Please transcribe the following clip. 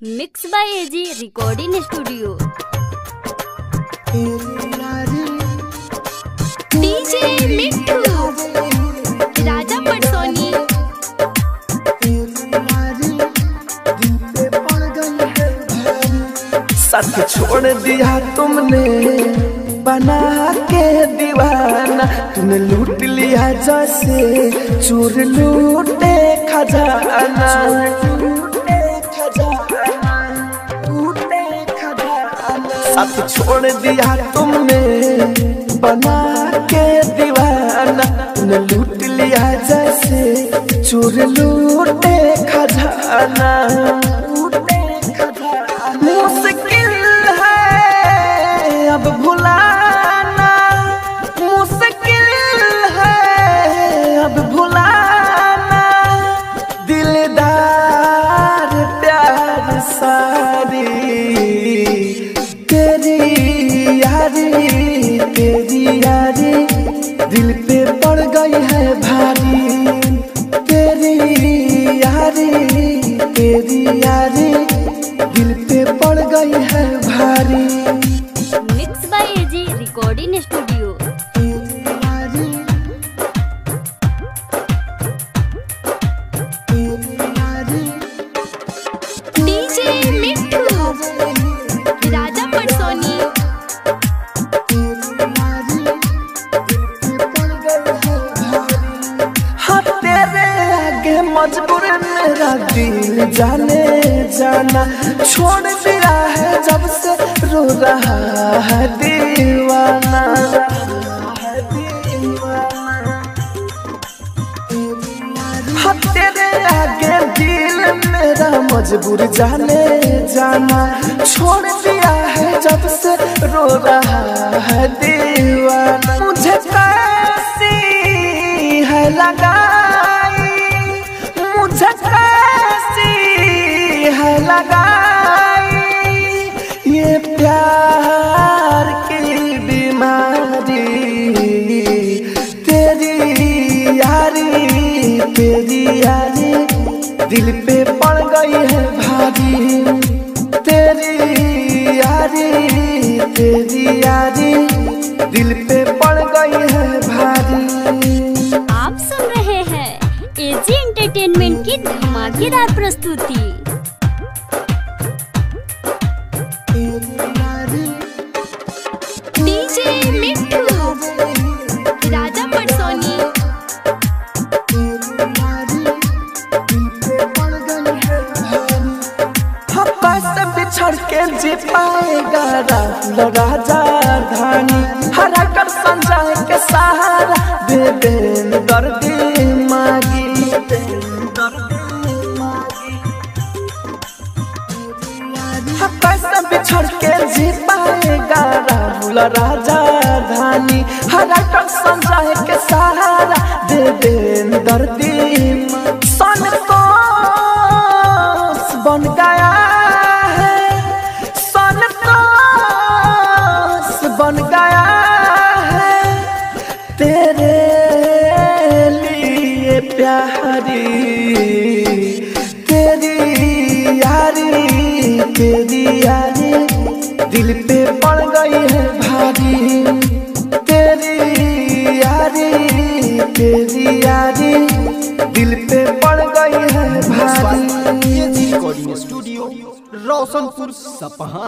Mix by AG recording studio. DJ Mitthu Raja पटसोनी। साथ छोड़ दिया तुमने बना के दीवाना, तुमने लूट लिया जैसे चोर लूटे खजाना। साथ छोड़ दिया तुमने बना के दीवाना, तुमने लूट लिया जैसे चोर लूटे खजाना। मुश्किल है अब भुलाना, मुश्किल है अब भुलाना, दिलदार प्यार सारी तेरी यारी दिल पे पड़ गई है भारी। तेरी यारी दिल पे पड़ गई है भारी। Mix by AG recording studio. DJ Mitthu Raja पटसोनी। हाँ तेरे आगे मजबूर मेरा दिल जाने जाना, छोड़ दिया है जब से रो रहा है दीवाना। हाँ तेरे आगे दिल मेरा मजबूर जाने जाना, छोड़ दिया है जब से रो रहा है दीवाना। मुझे कैसी है लगाई, मुझे कैसी है लगाई ये प्यार की बीमारी। तेरी यारी दिल पे पड़ गई है भारी। तेरी यारी दिल पे पड़ गई है भारी। आप सुन रहे हैं एजी एंटरटेनमेंट की धमाकेदार प्रस्तुति। डीजे मिट्ठू राजा पटसोनी। कैसे बिछड़ के जी पाएगा राहुल राजा धानी, हरा कर संजय के सहारा दे देन दर्दी मागी। कैसे बिछड़ के जी पाएगा राहुल राजा धानी, हरा कर संजय के सहारा दे देन दर्दी। सन तो बन गया बन गया है तेरे लिए प्यारी। तेरी यारी दिल पे पड़ गई है भारी। तेरी यारी दिल पे पड़ गई है भारी। स्टूडियो रोशनपुर सपहा।